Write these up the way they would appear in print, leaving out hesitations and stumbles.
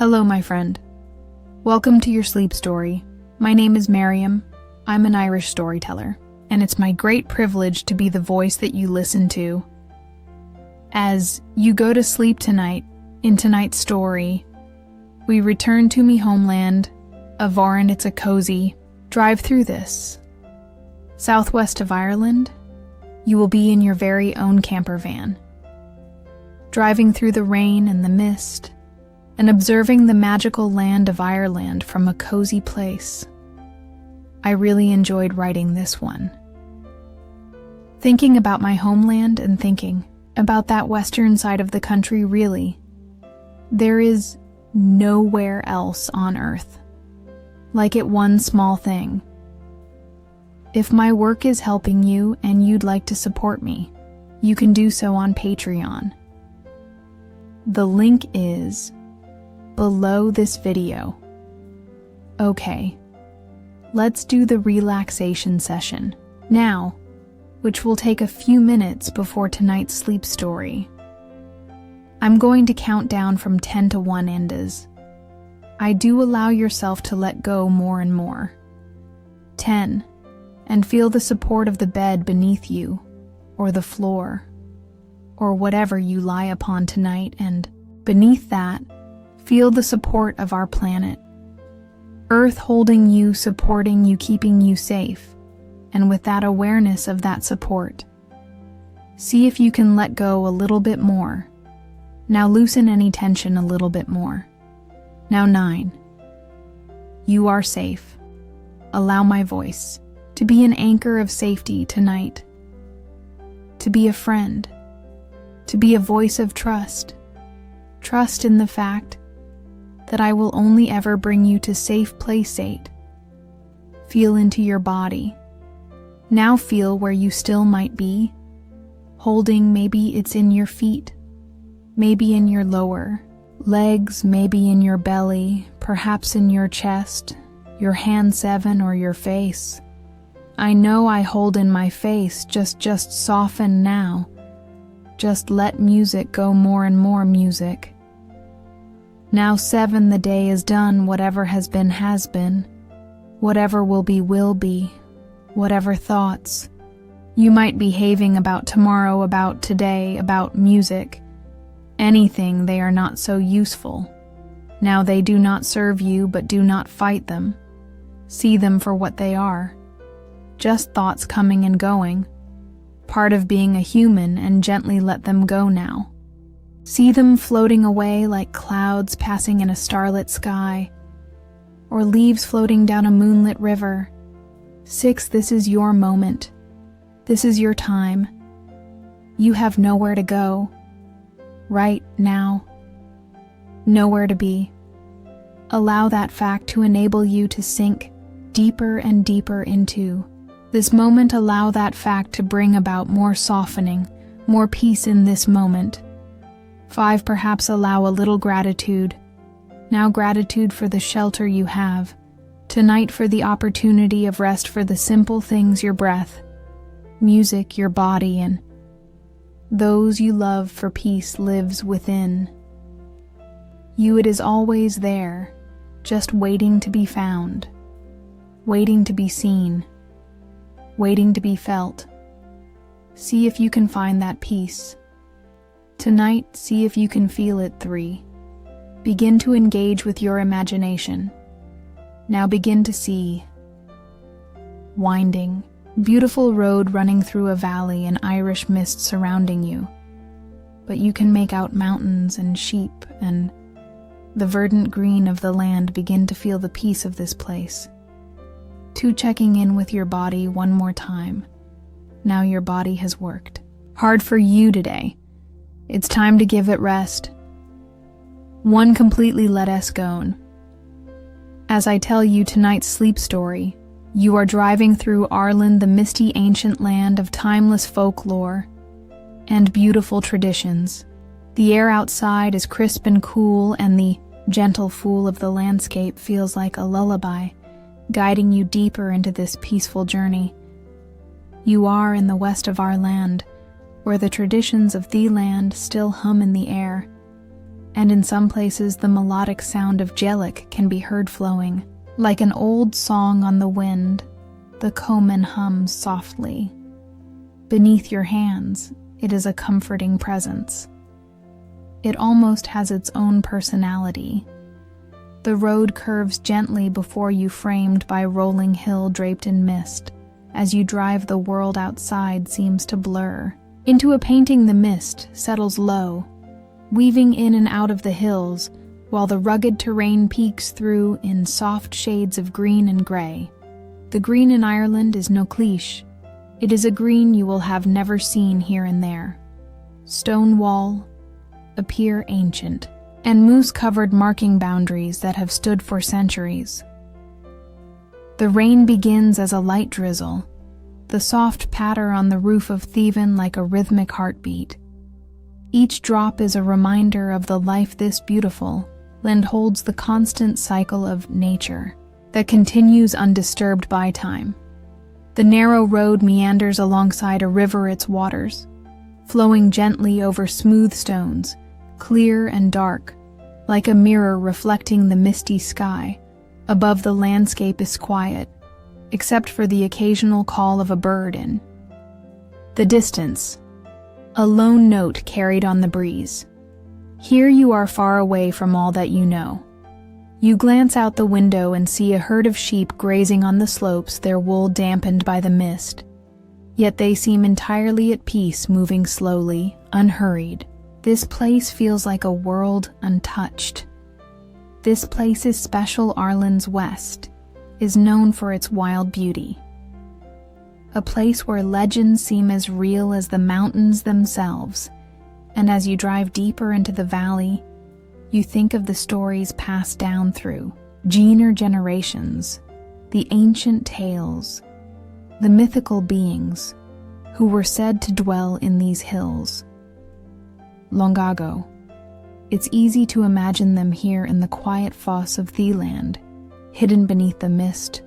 Hello, my friend. Welcome to your sleep story. My name is Miriam. I'm an Irish storyteller, and it's my great privilege to be the voice that you listen to. As you go to sleep tonight, in tonight's story, we return to me homeland, Avar, it's a cozy drive through this. Southwest of Ireland, you will be in your very own campervan, driving through the rain and the mist, and observing the magical land of Ireland from a cozy place. I really enjoyed writing this one. Thinking about my homeland and thinking about that western side of the country, really, there is nowhere else on earth like it one small thing. If my work is helping you and you'd like to support me, you can do so on Patreon. The link is below this video. Okay, let's do the relaxation session now, which will take a few minutes before tonight's sleep story. I'm going to count down from 10 to 1 endas. I do allow yourself to let go more and more. 10, and feel the support of the bed beneath you, or the floor, or whatever you lie upon tonight, and beneath that, feel the support of our planet. Earth holding you, supporting you, keeping you safe, and with that awareness of that support, see if you can let go a little bit more. Now loosen any tension a little bit more. Now 9. You are safe. Allow my voice to be an anchor of safety tonight. To be a friend. To be a voice of trust. Trust in the fact that I will only ever bring you to safe place 8. Feel into your body. Now feel where you still might be. Holding, maybe it's in your feet, maybe in your lower legs, maybe in your belly, perhaps in your chest, your hand 7, or your face. I know I hold in my face, just soften now. Just let music go, more and more music. Now 7, the day is done, whatever has been, whatever will be, whatever thoughts you might be having about tomorrow, about today, about music, anything, they are not so useful. Now they do not serve you, but do not fight them. See them for what they are. Just thoughts coming and going, part of being a human, and gently let them go now. See them floating away like clouds passing in a starlit sky, or leaves floating down a moonlit river. 6, this is your moment. This is your time. You have nowhere to go. Right now. Nowhere to be. Allow that fact to enable you to sink deeper and deeper into this moment. Allow that fact to bring about more softening, more peace in this moment. 5, perhaps allow a little gratitude. Now gratitude for the shelter you have. Tonight for the opportunity of rest, for the simple things, your breath, music, your body, and those you love, for peace lives within you. It is always there, just waiting to be found, waiting to be seen, waiting to be felt. See if you can find that peace. Tonight, see if you can feel it. 3. Begin to engage with your imagination. Now begin to see winding, beautiful road running through a valley, and Irish mist surrounding you. But you can make out mountains and sheep and the verdant green of the land. Begin to feel the peace of this place. 2, checking in with your body one more time. Now your body has worked hard for you today. It's time to give it rest. 1, completely let us go. As I tell you tonight's sleep story, you are driving through Ireland, the misty ancient land of timeless folklore and beautiful traditions. The air outside is crisp and cool, and the gentle fool of the landscape feels like a lullaby, guiding you deeper into this peaceful journey. You are in the west of our land, where the traditions of the land still hum in the air. and in some places the melodic sound of jellic can be heard flowing. Like an old song on the wind, the coman hums softly. Beneath your hands, it is a comforting presence. It almost has its own personality. The road curves gently before you, framed by rolling hill draped in mist. As you drive, the world outside seems to blur. Into a painting, the mist settles low, weaving in and out of the hills, while the rugged terrain peeks through in soft shades of green and gray. The green in Ireland is no cliché. It is a green you will have never seen here and there. Stone wall appear ancient, and moose-covered marking boundaries that have stood for centuries. The rain begins as a light drizzle, the soft patter on the roof of Theven like a rhythmic heartbeat. Each drop is a reminder of the life this beautiful land holds, the constant cycle of nature that continues undisturbed by time. The narrow road meanders alongside a river, its waters flowing gently over smooth stones, clear and dark, like a mirror reflecting the misty sky. Above, the landscape is quiet, except for the occasional call of a bird in the distance, a lone note carried on the breeze. Here you are, far away from all that you know. You glance out the window and see a herd of sheep grazing on the slopes, their wool dampened by the mist. Yet they seem entirely at peace, moving slowly, unhurried. This place feels like a world untouched. This place is special. Ireland's west is known for its wild beauty. A place where legends seem as real as the mountains themselves. And as you drive deeper into the valley, you think of the stories passed down through generations, the ancient tales, the mythical beings who were said to dwell in these hills. Long ago, it's easy to imagine them here in the quiet fosse of Theland, hidden beneath the mist.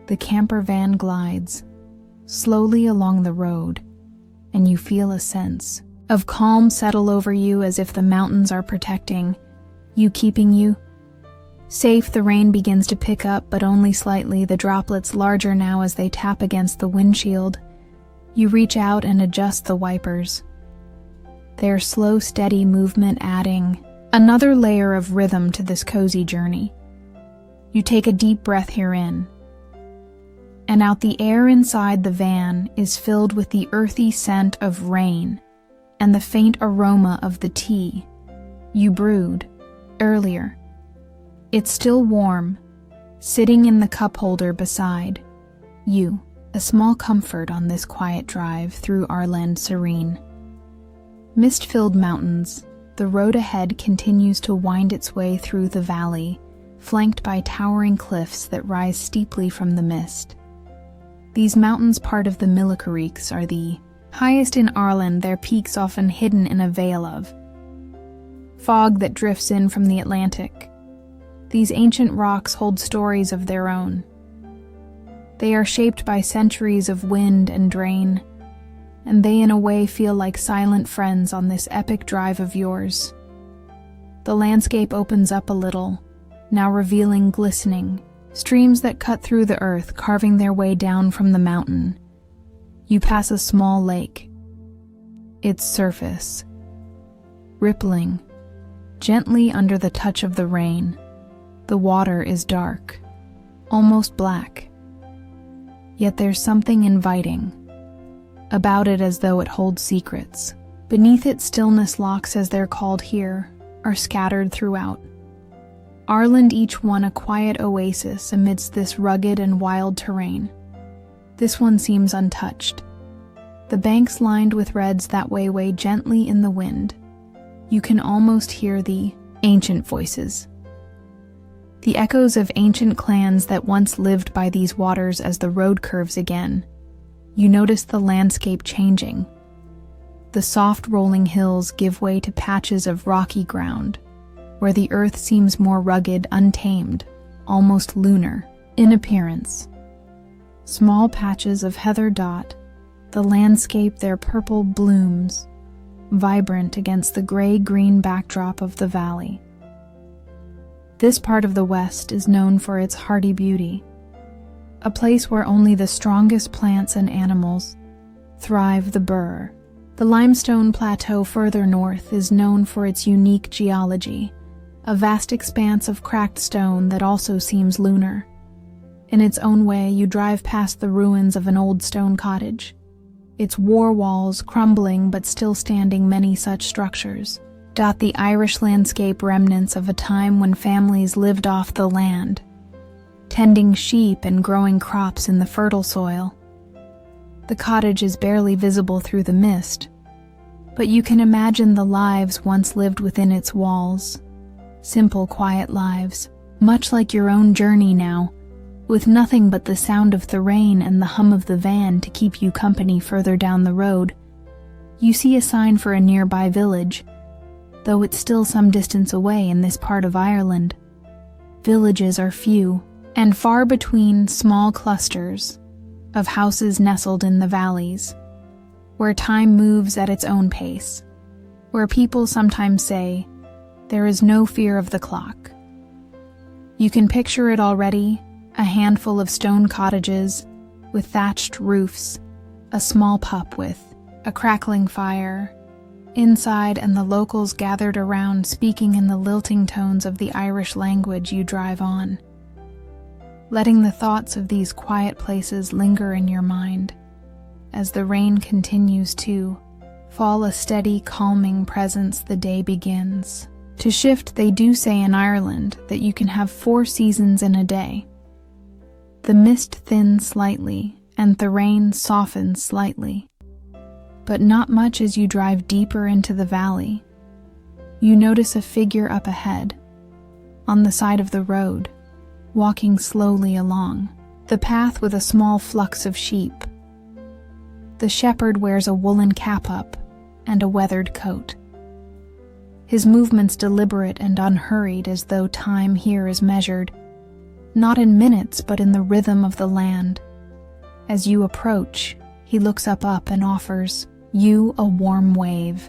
The campervan glides slowly along the road, and you feel a sense of calm settle over you, as if the mountains are protecting you, keeping you safe. The rain begins to pick up, but only slightly, the droplets larger now as they tap against the windshield. You reach out and adjust the wipers, their slow, steady movement adding another layer of rhythm to this cozy journey. You take a deep breath herein and out. The air inside the van is filled with the earthy scent of rain and the faint aroma of the tea you brewed earlier. It's still warm, sitting in the cup holder beside you, a small comfort on this quiet drive through Ireland serene. Mist-filled mountains, the road ahead continues to wind its way through the valley, flanked by towering cliffs that rise steeply from the mist. These mountains, part of the Millicarriques, are the highest in Ireland, their peaks often hidden in a veil of fog that drifts in from the Atlantic. These ancient rocks hold stories of their own. They are shaped by centuries of wind and rain, and they in a way feel like silent friends on this epic drive of yours. The landscape opens up a little, now revealing glistening streams that cut through the earth, carving their way down from the mountain. You pass a small lake, its surface rippling gently under the touch of the rain. The water is dark, almost black, yet there's something inviting about it, as though it holds secrets. Beneath it, stillness locks, as they're called here, are scattered throughout Ireland, each one a quiet oasis amidst this rugged and wild terrain. This one seems untouched. The banks lined with reds that way gently in the wind. You can almost hear the ancient voices, the echoes of ancient clans that once lived by these waters. As the road curves again, you notice the landscape changing. The soft rolling hills give way to patches of rocky ground, where the earth seems more rugged, untamed, almost lunar in appearance. Small patches of heather dot the landscape, their purple blooms vibrant against the gray-green backdrop of the valley. This part of the West is known for its hardy beauty, a place where only the strongest plants and animals thrive. The Burr. The limestone plateau further north is known for its unique geology, a vast expanse of cracked stone that also seems lunar. In its own way, you drive past the ruins of an old stone cottage, its war walls crumbling but still standing. Many such structures dot the Irish landscape, remnants of a time when families lived off the land, tending sheep and growing crops in the fertile soil. The cottage is barely visible through the mist, but you can imagine the lives once lived within its walls. Simple, quiet lives, much like your own journey now, with nothing but the sound of the rain and the hum of the van to keep you company. Further down the road, you see a sign for a nearby village, though it's still some distance away in this part of Ireland. Villages are few and far between, small clusters of houses nestled in the valleys, where time moves at its own pace, where people sometimes say, there is no fear of the clock. You can picture it already, a handful of stone cottages with thatched roofs, a small pup with a crackling fire inside, and the locals gathered around speaking in the lilting tones of the Irish language. You drive on, letting the thoughts of these quiet places linger in your mind as the rain continues to fall, a steady, calming presence. The day begins to shift. They do say in Ireland that you can have 4 seasons in a day. The mist thins slightly and the rain softens slightly, but not much. As you drive deeper into the valley, you notice a figure up ahead, on the side of the road, walking slowly along the path with a small flocks of sheep. The shepherd wears a woolen cap-up and a weathered coat. His movements deliberate and unhurried, as though time here is measured, not in minutes but in the rhythm of the land. As you approach, he looks up and offers you a warm wave,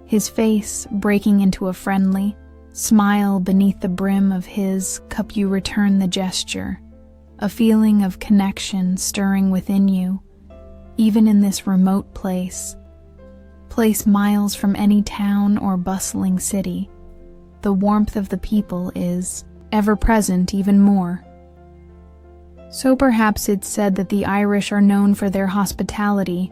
his face breaking into a friendly smile beneath the brim of his cup. You return the gesture, a feeling of connection stirring within you, even in this remote place miles from any town or bustling city. The warmth of the people is ever present, even more. So perhaps it's said that the Irish are known for their hospitality,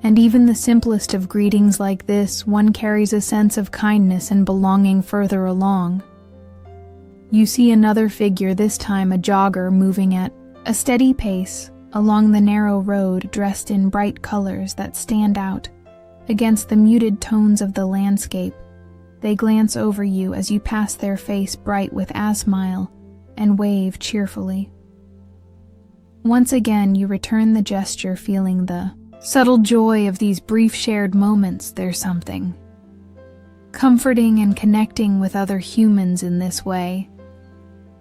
and even the simplest of greetings like this one carries a sense of kindness and belonging. Further along, you see another figure, this time a jogger, moving at a steady pace along the narrow road, dressed in bright colors that stand out against the muted tones of the landscape. They glance over you as you pass, their face bright with a smile, and wave cheerfully. Once again you return the gesture, feeling the subtle joy of these brief shared moments. There's something comforting and connecting with other humans in this way,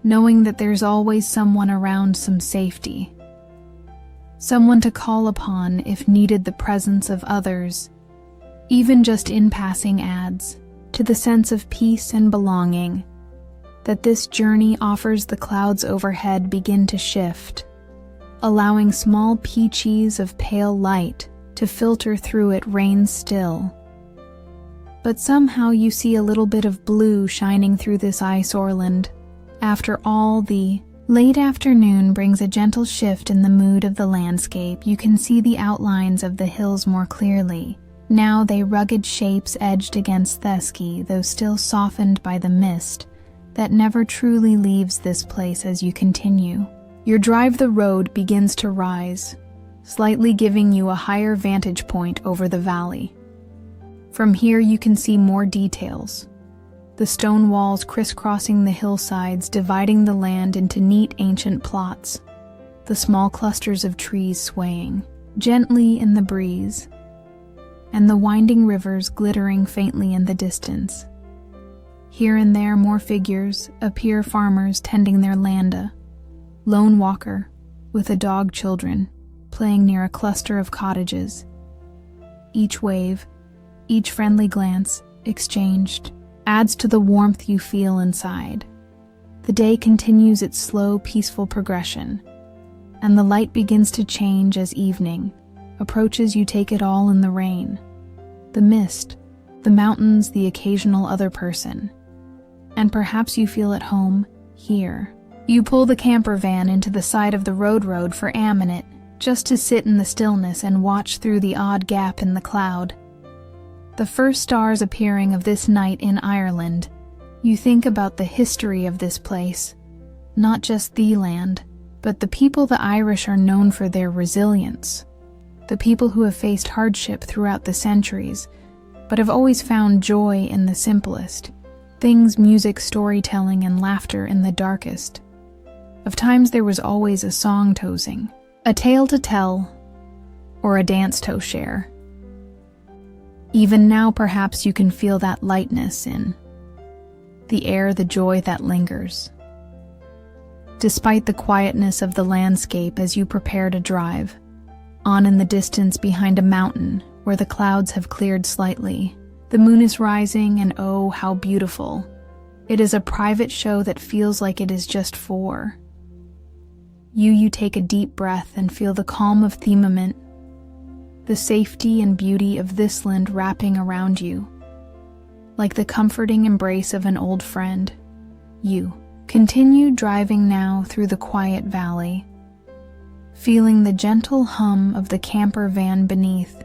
knowing that there's always someone around, some safety, someone to call upon if needed. The presence of others, even just in passing, adds to the sense of peace and belonging that this journey offers. The clouds overhead begin to shift, allowing small peaches of pale light to filter through it. Rain still, but somehow you see a little bit of blue shining through this ice orland. After all, the late afternoon brings a gentle shift in the mood of the landscape. You can see the outlines of the hills more clearly. Now they rugged shapes edged against the sky, though still softened by the mist that never truly leaves this place. As you continue your drive, the road begins to rise, slightly giving you a higher vantage point over the valley. From here you can see more details. The stone walls crisscrossing the hillsides, dividing the land into neat ancient plots. The small clusters of trees swaying gently in the breeze, and the winding rivers glittering faintly in the distance. Here and there more figures appear, farmers tending their land, lone walker with a dog, children playing near a cluster of cottages. Each wave Each friendly glance, exchanged, adds to the warmth you feel inside. The day continues its slow, peaceful progression, and the light begins to change as evening approaches. You take it all in: the rain, the mist, the mountains, the occasional other person. And perhaps you feel at home here. You pull the camper van into the side of the road for a minute, just to sit in the stillness and watch through the odd gap in the cloud. The first stars appearing of this night in Ireland. You think about the history of this place, not just the land, but the people. The Irish are known for their resilience, the people who have faced hardship throughout the centuries, but have always found joy in the simplest things: music, storytelling, and laughter in the darkest of times. There was always a song to sing, a tale to tell, or a dance to share. Even now, perhaps you can feel that lightness in the air, the joy that lingers. Despite the quietness of the landscape as you prepare to drive on in the distance behind a mountain where the clouds have cleared slightly, the moon is rising, and oh, how beautiful. It is a private show that feels like it is just for you. You take a deep breath and feel the calm of firmament, the safety and beauty of this land wrapping around you. Like the comforting embrace of an old friend, you continue driving now through the quiet valley, feeling the gentle hum of the camper van beneath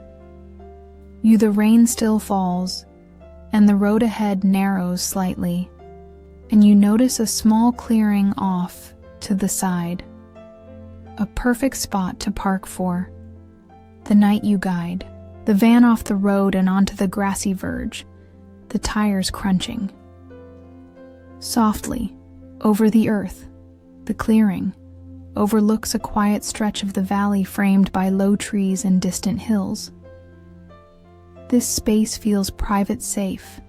you. The rain still falls, and the road ahead narrows slightly, and you notice a small clearing off to the side, a perfect spot to park for the night. You guide the van off the road and onto the grassy verge, the tires crunching softly over the earth. The clearing overlooks a quiet stretch of the valley framed by low trees and distant hills. This space feels private, safe,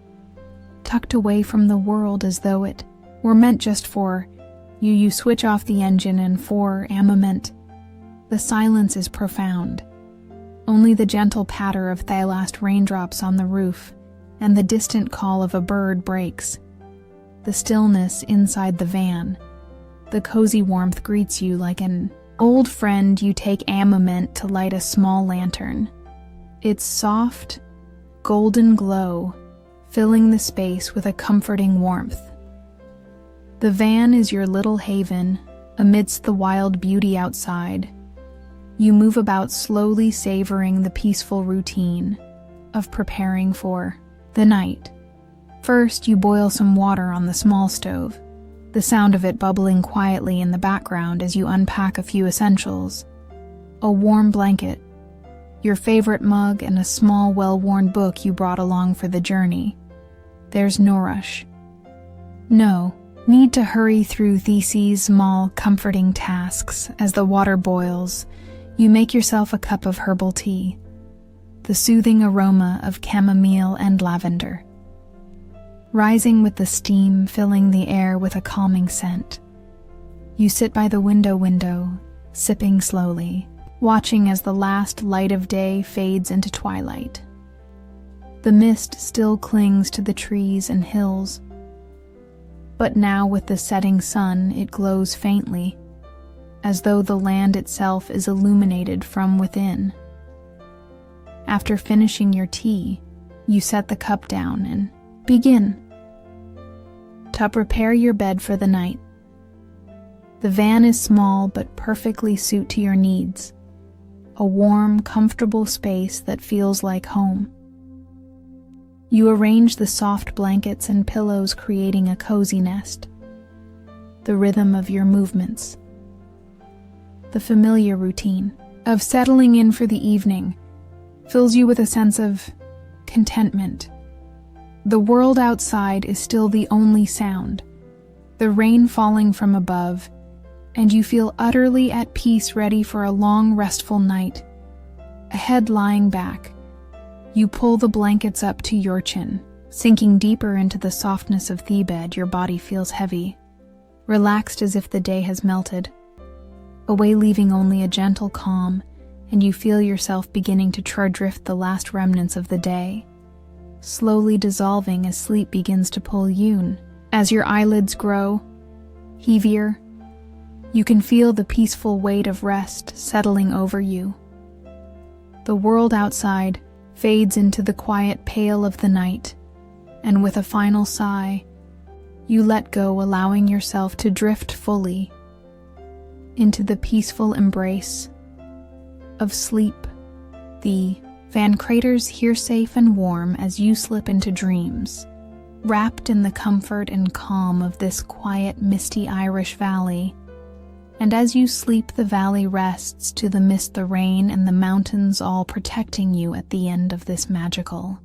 tucked away from the world as though it were meant just for you. You switch off the engine, and for a moment, the silence is profound. Only the gentle patter of the last raindrops on the roof and the distant call of a bird breaks the stillness inside the van. The cozy warmth greets you like an old friend. You take a moment to light a small lantern, its soft, golden glow filling the space with a comforting warmth. The van is your little haven amidst the wild beauty outside. You move about slowly, savoring the peaceful routine of preparing for the night. First, you boil some water on the small stove, the sound of it bubbling quietly in the background as you unpack a few essentials: a warm blanket, your favorite mug, and a small, well-worn book you brought along for the journey. There's no rush. No need to hurry through these small, comforting tasks. As the water boils, you make yourself a cup of herbal tea, the soothing aroma of chamomile and lavender, rising with the steam, filling the air with a calming scent. You sit by the window, sipping slowly, watching as the last light of day fades into twilight. The mist still clings to the trees and hills, but now with the setting sun it glows faintly, as though the land itself is illuminated from within. After finishing your tea, you set the cup down and begin to prepare your bed for the night. The van is small but perfectly suited to your needs, a warm, comfortable space that feels like home. You arrange the soft blankets and pillows, creating a cozy nest. The rhythm of your movements, the familiar routine of settling in for the evening, fills you with a sense of contentment. The world outside is still the only sound, the rain falling from above, and you feel utterly at peace, ready for a long, restful night. A head lying back, you pull the blankets up to your chin, sinking deeper into the softness of the bed. Your body feels heavy, relaxed as if the day has melted away, leaving only a gentle calm, and you feel yourself beginning to drift the last remnants of the day slowly dissolving as sleep begins to pull you. As your eyelids grow heavier, you can feel the peaceful weight of rest settling over you. The world outside fades into the quiet pale of the night, and with a final sigh, you let go, allowing yourself to drift fully into the peaceful embrace of sleep. The Van Craters here safe and warm as you slip into dreams, wrapped in the comfort and calm of this quiet, misty Irish valley. And as you sleep, the valley rests to the mist, the rain, and the mountains all protecting you at the end of this magical